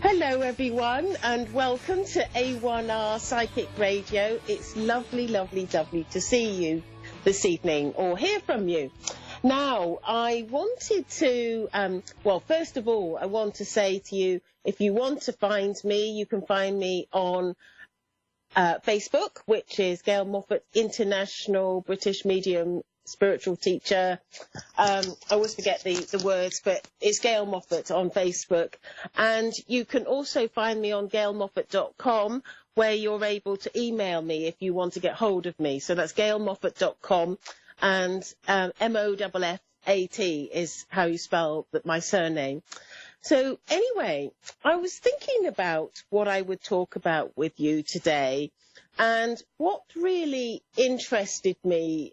Hello everyone and welcome to A1R Psychic Radio. It's lovely to see you this evening or hear from you. Now, I wanted to, well, first of all, I want to say to you, if you want to find me, you can find me on Facebook, which is Gail Moffat, International British Medium Spiritual Teacher. I always forget the words, but it's Gail Moffat on Facebook. And you can also find me on gailmoffat.com, where you're able to email me if you want to get hold of me. So that's gailmoffat.com, and Moffat is how you spell my surname. So anyway, I was thinking about what I would talk about with you today. And what really interested me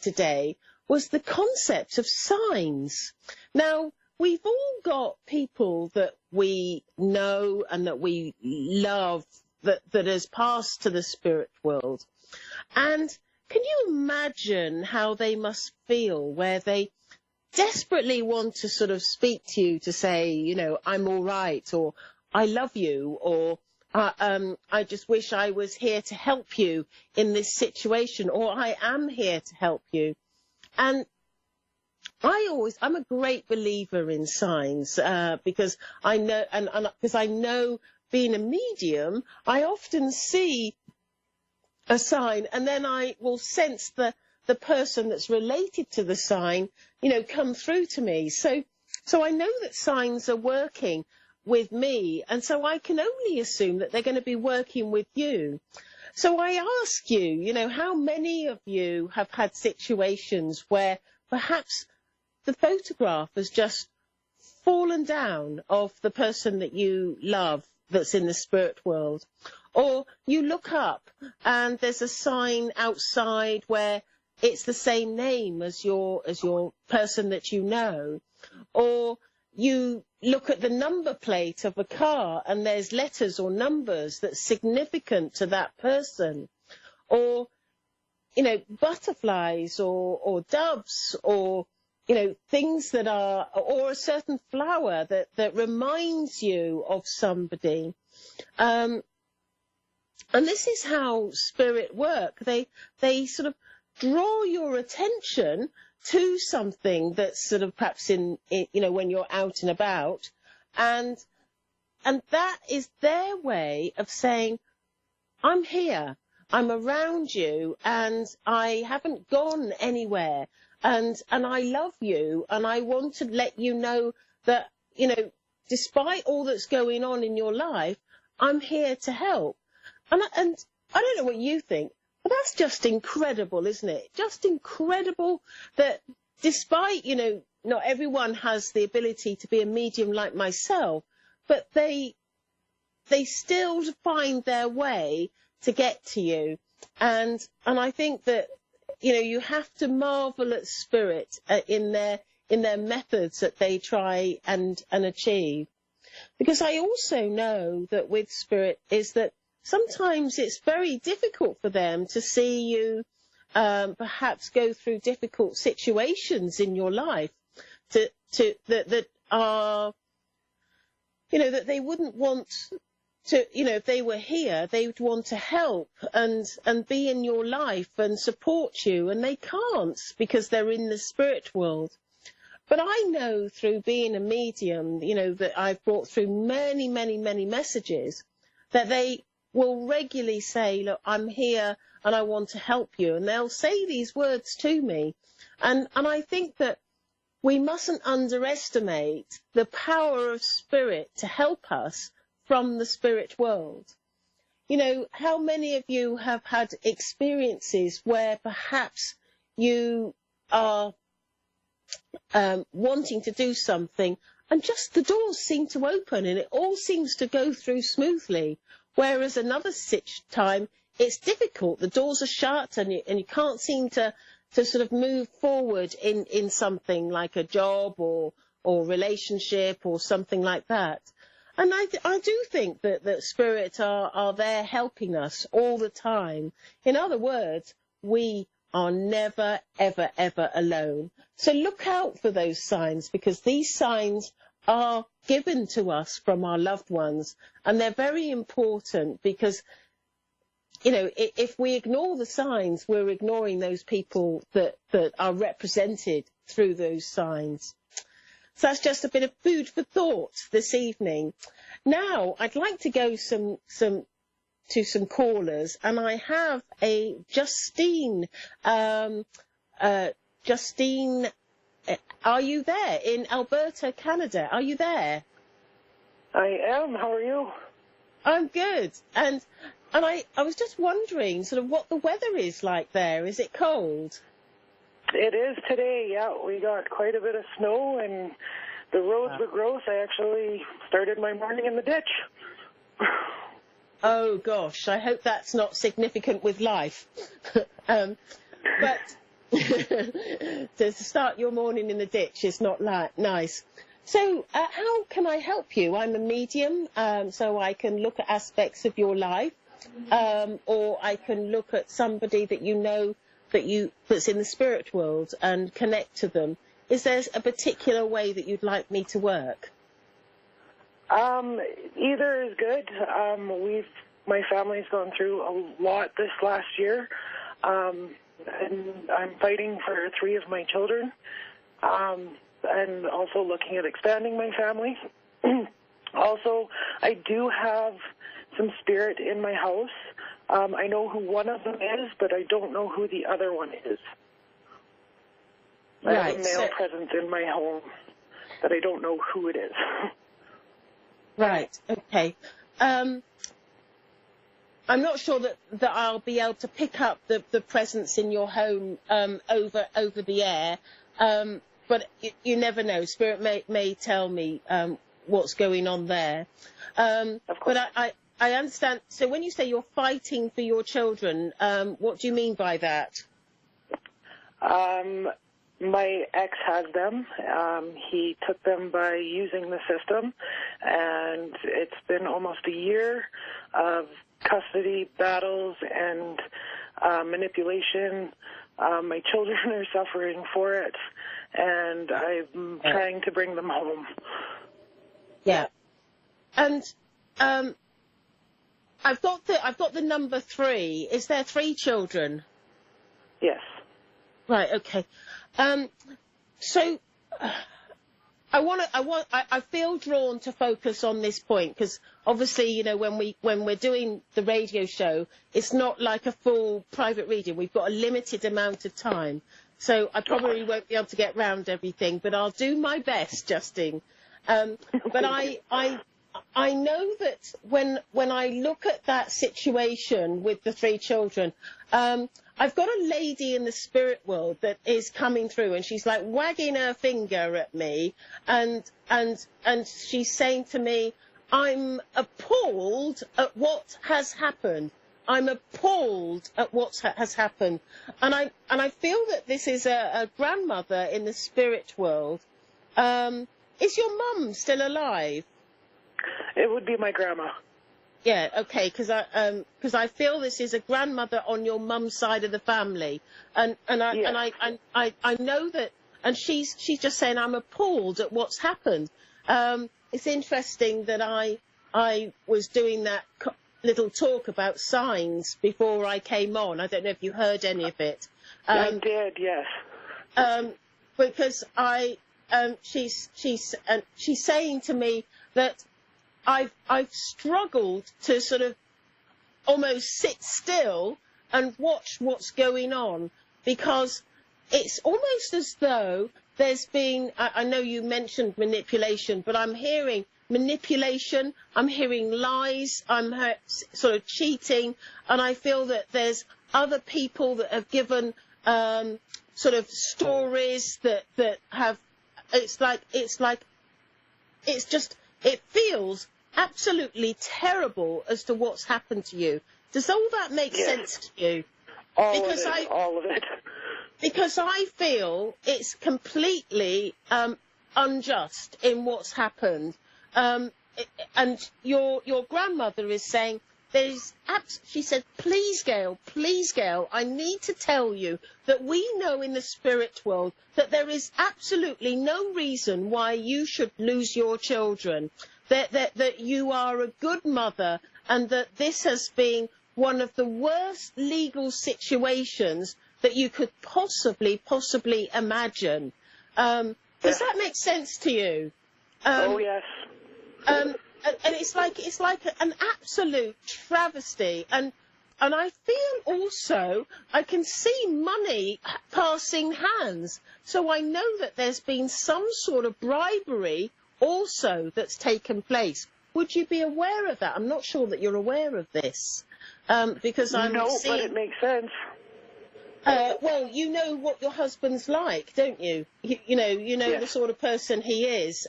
today was the concept of signs. Now, we've all got people that we know and that we love that has passed to the spirit world. And can you imagine how they must feel, where they desperately want to sort of speak to you to say, you know, I'm all right, or I love you, or I just wish I was here to help you in this situation, or I am here to help you. And I'm a great believer in signs, because I know, and because I know, being a medium, I often see a sign and then I will sense the person that's related to the sign, you know, come through to me. So I know that signs are working with me, and so I can only assume that they're going to be working with you. So I ask you, you know, how many of you have had situations where perhaps the photograph has just fallen down of the person that you love that's in the spirit world? Or you look up and there's a sign outside where it's the same name as your person that you know. Or you look at the number plate of a car and there's letters or numbers that's significant to that person. Or, you know, butterflies or doves, or, you know, things that are, or a certain flower that reminds you of somebody. And this is how spirit work. They sort of draw your attention to something that's sort of perhaps in, you know, when you're out and about, and that is their way of saying, I'm here, I'm around you, and I haven't gone anywhere, and I love you, and I want to let you know that, you know, despite all that's going on in your life, I'm here to help. And I don't know what you think, but that's just incredible, isn't it? Just incredible that despite, you know, not everyone has the ability to be a medium like myself, but they still find their way to get to you. And I think that, you know, you have to marvel at spirit in their methods that they try and achieve. Because I also know that with spirit is that sometimes it's very difficult for them to see you perhaps go through difficult situations in your life that are, you know, that they wouldn't want to, you know, if they were here, they would want to help and be in your life and support you, and they can't because they're in the spirit world. But I know through being a medium, you know, that I've brought through many messages that they will regularly say, look, I'm here and I want to help you. And they'll say these words to me. And I think that we mustn't underestimate the power of spirit to help us from the spirit world. You know, how many of you have had experiences where perhaps you are wanting to do something and just the doors seem to open and it all seems to go through smoothly? Whereas another time, it's difficult. The doors are shut and you can't seem to sort of move forward in something like a job or relationship or something like that. And I do think that spirit are there helping us all the time. In other words, we are never, ever alone. So look out for those signs, because these signs are given to us from our loved ones. And they're very important because, you know, if we ignore the signs, we're ignoring those people that are represented through those signs. So that's just a bit of food for thought this evening. Now, I'd like to go to some callers, and I have a Justine. Justine, are you there in Alberta, Canada? Are you there? I am. How are you? I'm good. And I was just wondering sort of what the weather is like there. Is it cold? It is today, yeah. We got quite a bit of snow, and the roads were gross. I actually started my morning in the ditch. Oh, gosh. I hope that's not significant with life. But to start your morning in the ditch is not nice. So how can I help you? I'm a medium, so I can look at aspects of your life, or I can look at somebody that you know that's in the spirit world and connect to them. Is there a particular way that you'd like me to work? Either is good. My family's gone through a lot this last year, and I'm fighting for 3 of my children, and also looking at expanding my family. Also, I do have some spirit in my house. I know who one of them is, but I don't know who the other one is. I have a male presence in my home, but I don't know who it is. Right, okay. I'm not sure that I'll be able to pick up the presence in your home over the air, but you never know. Spirit may tell me what's going on there. But I understand. So when you say you're fighting for your children, what do you mean by that? My ex has them. He took them by using the system, and it's been almost a year of custody battles and manipulation. My children are suffering for it, and I'm trying to bring them home. Yeah, and I've got the number 3. Is there 3 children? Yes. Right. Okay. So I feel drawn to focus on this point because obviously, you know, when we're doing the radio show, it's not like a full private reading. We've got a limited amount of time, so I probably won't be able to get round everything, but I'll do my best, Justine. But I know that when I look at that situation with the 3 children, I've got a lady in the spirit world that is coming through, and she's like wagging her finger at me, and she's saying to me, "I'm appalled at what has happened. I'm appalled at what has happened," and I feel that this is a grandmother in the spirit world. Is your mum still alive? It would be my grandma. Yeah, okay, because I feel this is a grandmother on your mum's side of the family, and I know that, and she's just saying, "I'm appalled at what's happened." It's interesting that I was doing that little talk about signs before I came on. I don't know if you heard any of it. I did, yes. Because she's saying to me that I've struggled to sort of almost sit still and watch what's going on, because it's almost as though there's been, I know you mentioned manipulation, but I'm hearing manipulation, I'm hearing lies, I'm sort of cheating, and I feel that there's other people that have given sort of stories that have, it feels absolutely terrible as to what's happened to you. Does all that make sense to you? All of it. Because I feel it's completely unjust in what's happened. And your grandmother is saying, she said, please, Gail, I need to tell you that we know in the spirit world that there is absolutely no reason why you should lose your children, that you are a good mother, and that this has been one of the worst legal situations that you could possibly imagine. Does that make sense to you? Oh, yes. And it's like an absolute travesty. And I feel also I can see money passing hands. So I know that there's been some sort of bribery also that's taken place. Would you be aware of that? I'm not sure that you're aware of this, because I'm but it makes sense. Well, you know what your husband's like, don't you? You know Yes. the sort of person he is,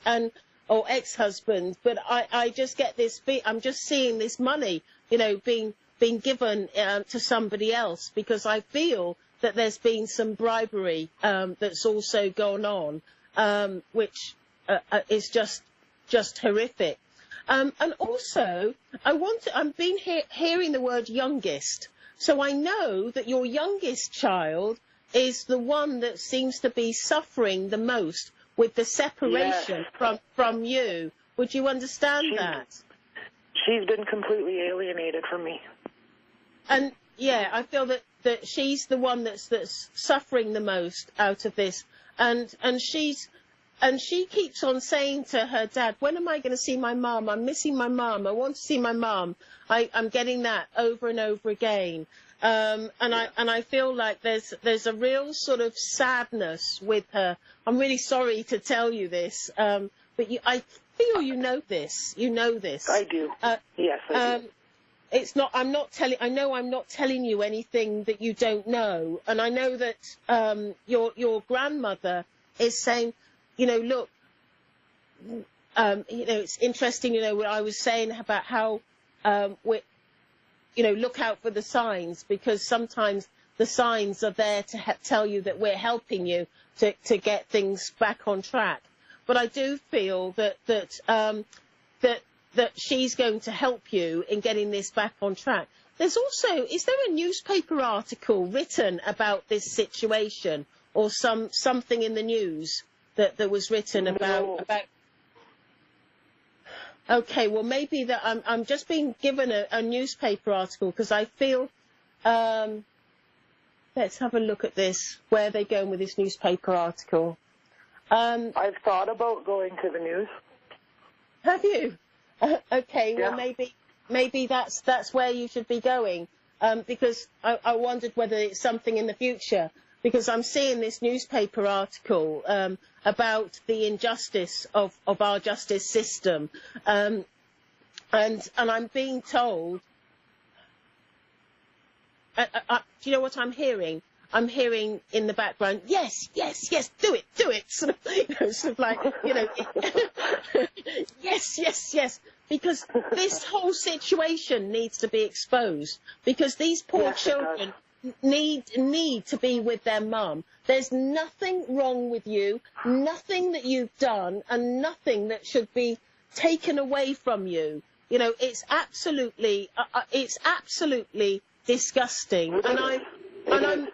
or ex-husband. But I just get this. I'm just seeing this money, being given to somebody else, because I feel that there's been some bribery that's also gone on, which is just horrific. And also, I'm been hearing the word youngest. So I know that your youngest child is the one that seems to be suffering the most with the separation from you. Would you understand that? She's been completely alienated from me. And yeah, I feel that she's the one that's suffering the most out of this. And she keeps on saying to her dad, when am I going to see my mum? I'm missing my mum. I want to see my mum. I'm getting that over and over again. And I feel like there's a real sort of sadness with her. I'm really sorry to tell you this, but I feel you know this. You know this. I do. Yes, I do. It's not. I know I'm not telling you anything that you don't know, and I know that your grandmother is saying, look, it's interesting, what I was saying about how look out for the signs, because sometimes the signs are there to tell you that we're helping you to get things back on track. But I do feel that she's going to help you in getting this back on track. Is there a newspaper article written about this situation, or something in the news that was written about? Okay, well, maybe that I'm just being given a newspaper article, because I feel, let's have a look at this. Where are they going with this newspaper article? I've thought about going to the news. Have you? Okay, yeah. Well, maybe that's where you should be going, because I wondered whether it's something in the future, because I'm seeing this newspaper article about the injustice of our justice system, and I'm being told. Do you know what I'm hearing? I'm hearing in the background, yes, do it, sort of like, yes, because this whole situation needs to be exposed, because these poor children need to be with their mum. There's nothing wrong with you, nothing that you've done, and nothing that should be taken away from you. It's absolutely disgusting, and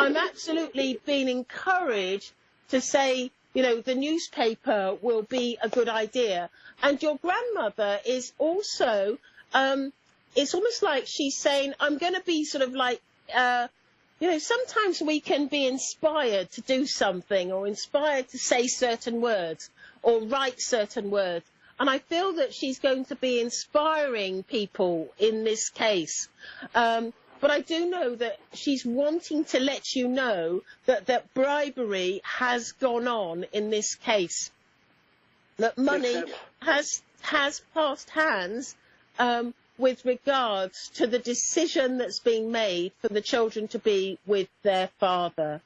I'm absolutely being encouraged to say, the newspaper will be a good idea. And your grandmother is also, it's almost like she's saying, I'm going to be sort of like, sometimes we can be inspired to do something, or inspired to say certain words or write certain words. And I feel that she's going to be inspiring people in this case. But I do know that she's wanting to let you know that bribery has gone on in this case. That money has passed hands with regards to the decision that's being made for the children to be with their father.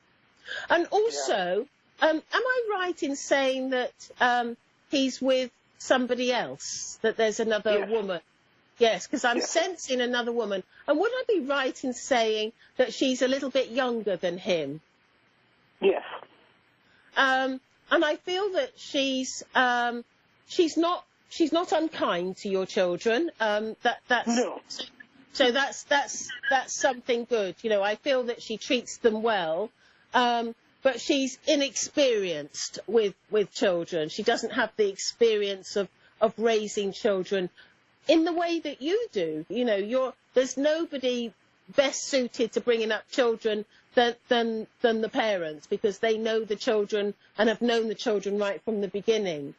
And also, am I right in saying that he's with somebody else, that there's another woman? Yes, because I'm sensing another woman. And would I be right in saying that she's a little bit younger than him? And I feel that she's not she's not unkind to your children. That's No. so that's something good. You know, I feel that she treats them well, but she's inexperienced with children. She doesn't have the experience of raising children in the way that you do. You know, there's nobody best suited to bringing up children than the parents, because they know the children and have known the children right from the beginning.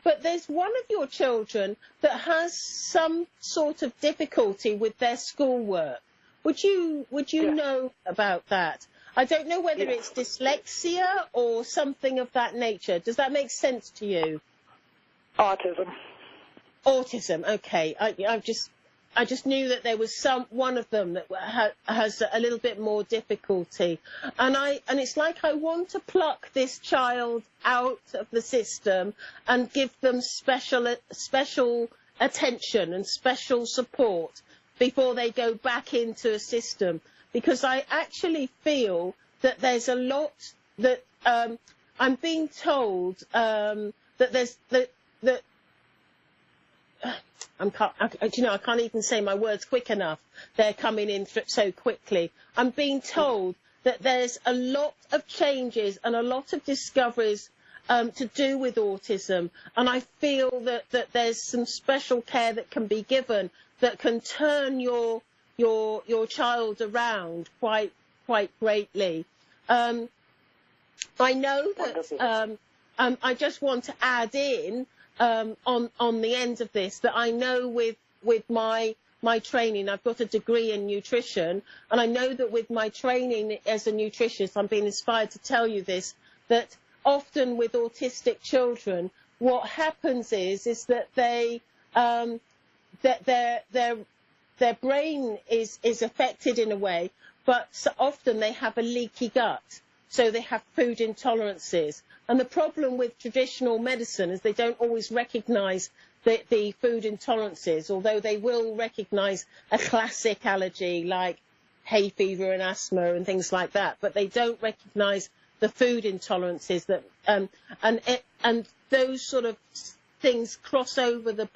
But there's one of your children that has some sort of difficulty with their schoolwork. Would you know about that? I don't know whether it's dyslexia or something of that nature. Does that make sense to you? Autism. Autism. Okay. I just knew that there was one of them that has a little bit more difficulty, and it's like I want to pluck this child out of the system and give them special attention and special support before they go back into a system, because I actually feel that there's a lot that I'm being told that there's that. I can't even say my words quick enough. They're coming in so quickly. I'm being told that there's a lot of changes and a lot of discoveries to do with autism, and I feel that there's some special care that can be given that can turn your child around quite greatly. I know that I just want to add in on the end of this that I know with my training, I've got a degree in nutrition, and I know that with my training as a nutritionist, I'm being inspired to tell you this, that often with autistic children, what happens is that they that their brain is affected in a way, but so often they have a leaky gut, so they have food intolerances. And the problem with traditional medicine is they don't always recognise the food intolerances, although they will recognise a classic allergy like hay fever and asthma and things like that, but they don't recognise the food intolerances that and those sort of things cross over the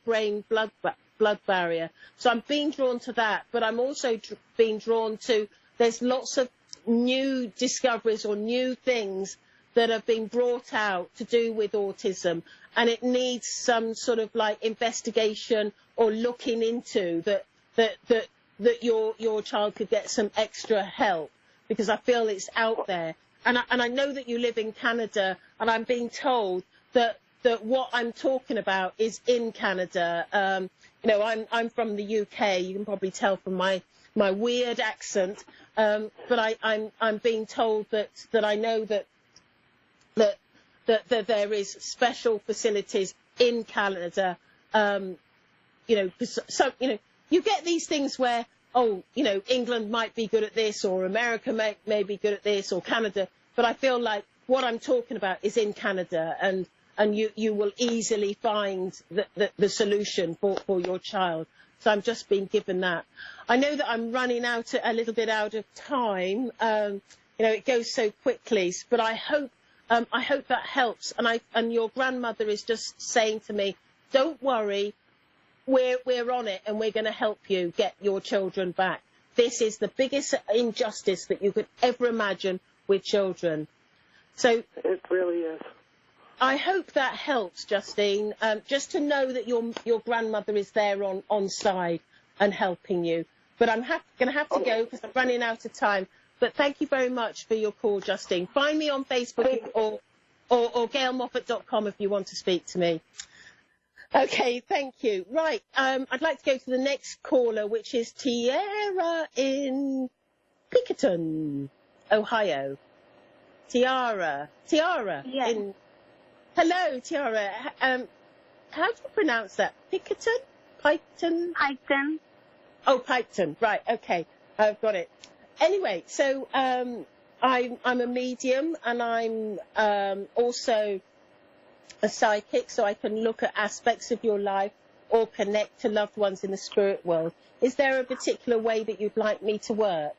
brain blood barrier. So I'm being drawn to that, but I'm also being drawn to, there's lots of new discoveries or new things that have been brought out to do with autism, and it needs some sort of like investigation or looking into that your child could get some extra help, because I feel it's out there. And I know that you live in Canada, and I'm being told that what I'm talking about is in Canada. You know, I'm from the UK. You can probably tell from my weird accent, but I'm being told that I know that there is special facilities in Canada. You know, so you know, you get these things where, oh, you know, England might be good at this, or America may be good at this, or Canada. But I feel like what I'm talking about is in Canada, and you will easily find the solution for your child. So I'm just being given that. I know that I'm running a little bit out of time. You know, it goes so quickly, but I hope that helps. And your grandmother is just saying to me, don't worry, we're on it, and we're going to help you get your children back. This is the biggest injustice that you could ever imagine with children. So it really is. I hope that helps, Justine, just to know that your grandmother is there on side and helping you. But I'm going to have to go because I'm running out of time. But thank you very much for your call, Justine. Find me on Facebook or gailmoffat.com if you want to speak to me. Okay, thank you. Right, I'd like to go to the next caller, which is Tiara in Pinkerton, Ohio. Tiara. Yes. Hello, Tiara. How do you pronounce that? Pinkerton? Piketon? Piketon. Oh, Piketon. Right. Okay. I've got it. Anyway, so I'm a medium, and I'm also a psychic, so I can look at aspects of your life or connect to loved ones in the spirit world. Is there a particular way that you'd like me to work?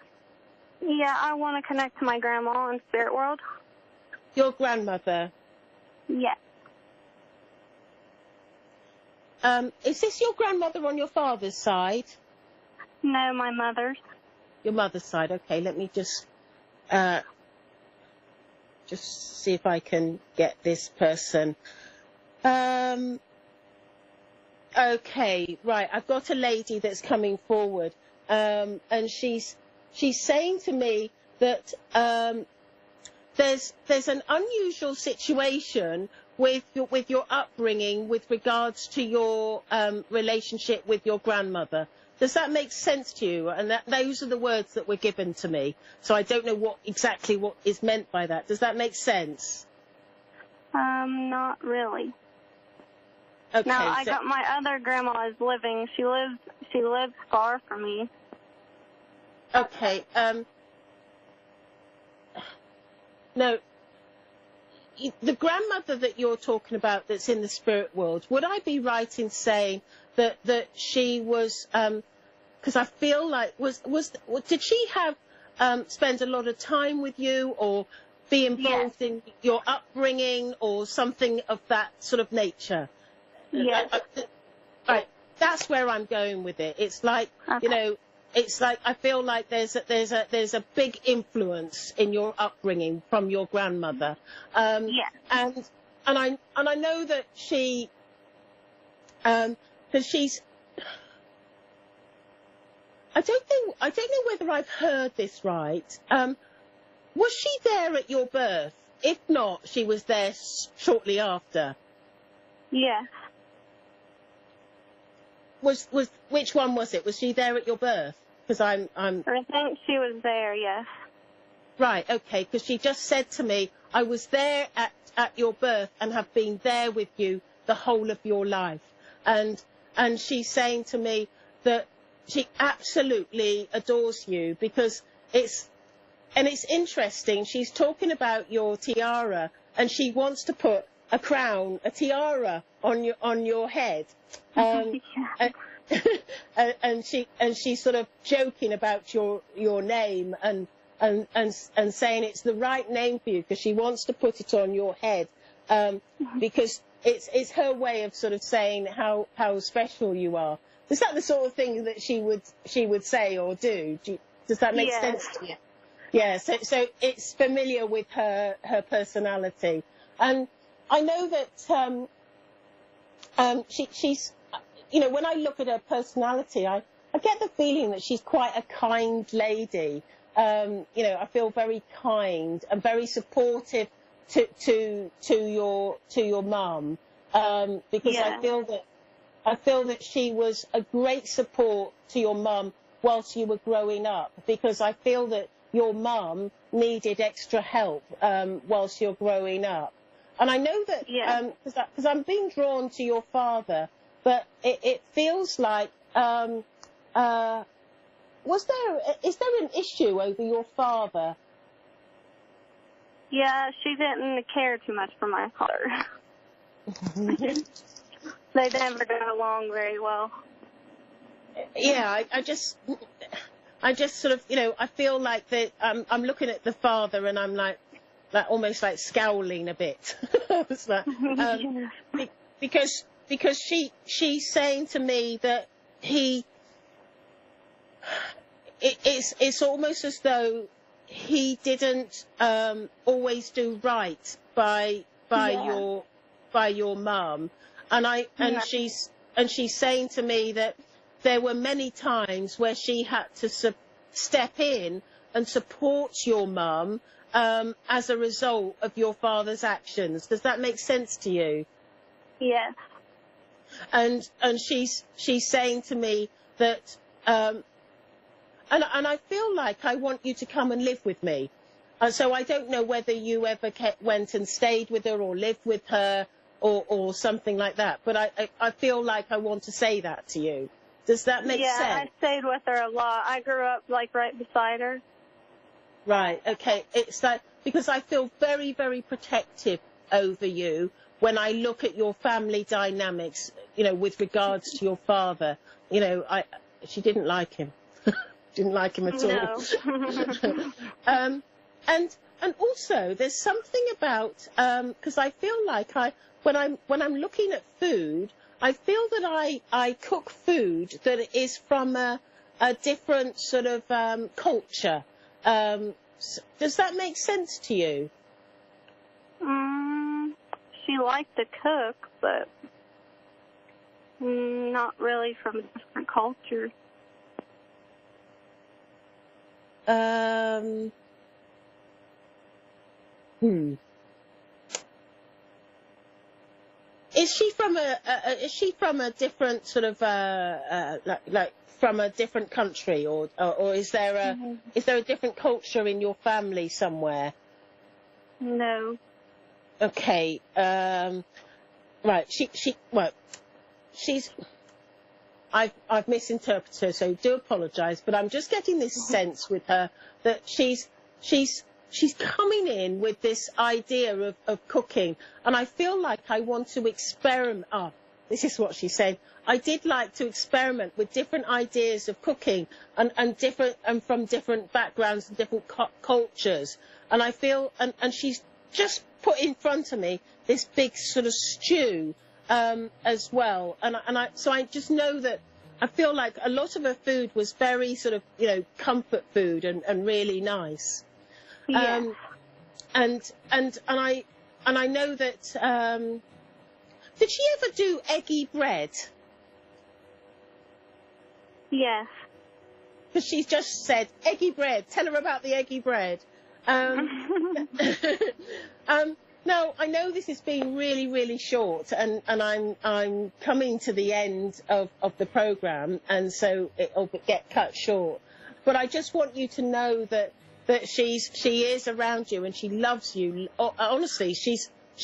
Yeah, I want to connect to my grandma in spirit world. Your grandmother? Yes. is this your grandmother on your father's side? No, my mother's. Your mother's side. Okay, let me just see if I can get this person. Okay, right. I've got a lady that's coming forward, and she's saying to me that there's an unusual situation with your upbringing with regards to your relationship with your grandmother. Does that make sense to you? And those are the words that were given to me. So I don't know exactly what is meant by that. Does that make sense? Not really. Okay. No, I got my other grandma is living. She lives far from me. Okay. No. The grandmother that you're talking about that's in the spirit world, would I be right in saying that she was, because I feel like, did she have, spend a lot of time with you or be involved in your upbringing or something of that sort of nature? Yes. Right. That's where I'm going with it. It's like, you know, it's like I feel like there's a big influence in your upbringing from your grandmother, and I know that she, because she's, I don't know whether I've heard this right. Was she there at your birth? If not, she was there shortly after. Yes. Which one was it? Was she there at your birth? Because I think she was there. Yes. Right. Okay. Because she just said to me, I was there at your birth and have been there with you the whole of your life, and she's saying to me that she absolutely adores you because it's interesting. She's talking about your tiara and she wants to put a crown, a tiara on your head. And she's sort of joking about your name and saying it's the right name for you because she wants to put it on your head because it's her way of sort of saying how special you are. Is that the sort of thing that she would say or do? Does that make sense to you? Yeah. So it's familiar with her personality, and I know that she's, you know, when I look at her personality, I get the feeling that she's quite a kind lady. You know, I feel very kind and very supportive to your mum, because I feel that she was a great support to your mum whilst you were growing up, because I feel that your mum needed extra help whilst you're growing up. And I know that because I'm being drawn to your father, but it feels like is there an issue over your father? Yeah, she didn't care too much for my father. They never got along very well. Yeah, I just sort of, you know, I feel like that I'm looking at the father and I'm like almost like scowling a bit. It's like, because she's saying to me that it's almost as though he didn't always do right by your mum, and she's saying to me that there were many times where she had to step in and support your mum as a result of your father's actions. Does that make sense to you? Yes. And she's saying to me that and I feel like I want you to come and live with me. So I don't know whether you ever went and stayed with her or lived with her or something like that. But I feel like I want to say that to you. Does that make sense? Yeah, I stayed with her a lot. I grew up like right beside her. Right. Okay. It's like, because I feel very, very protective over you when I look at your family dynamics, you know, with regards to your father. You know, she didn't like him. Didn't like him at all. No. And also there's something about because I feel like when I'm looking at food, I feel that I cook food that is from a different sort of culture. Does that make sense to you? She liked to cook, but not really from a different culture. Is she from a different sort of like from a different country, or is there a different culture in your family somewhere? No. Okay. Right. She's. I've misinterpreted her, so do apologise. But I'm just getting this sense with her that she's coming in with this idea of cooking, and I feel like I want to experiment. Oh, this is what she said. I did like to experiment with different ideas of cooking and from different backgrounds and different cultures. And I feel, and she's just put in front of me this big sort of stew as well. So I just know that I feel like a lot of her food was very sort of, comfort food and really nice. Yeah. And I know that. Did she ever do eggy bread? Yes. Because she's just said eggy bread. Tell her about the eggy bread. Now I know this has been really, really short, and I'm coming to the end of the programme, and so it'll get cut short. But I just want you to know that she is around you and she loves you. Honestly, she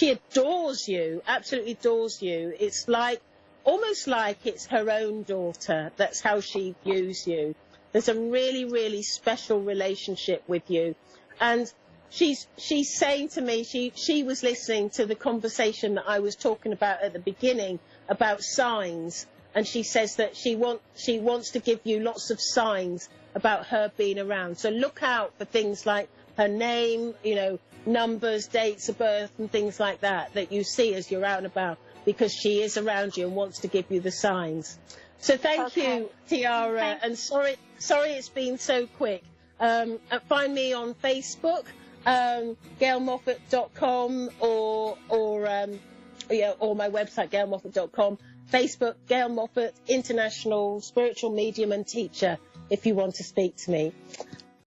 adores you, absolutely adores you. It's almost like it's her own daughter. That's how she views you. There's a really, really special relationship with you. And she's saying to me, she was listening to the conversation that I was talking about at the beginning about signs. And she says that she wants to give you lots of signs about her being around. So look out for things like her name, numbers, dates of birth and things like that you see as you're out and about, because she is around you and wants to give you the signs. So thank you, Tiara, and sorry it's been so quick. Find me on Facebook, gailmoffat.com or my website, gailmoffat.com. Facebook, Gail Moffat, international spiritual medium and teacher, if you want to speak to me.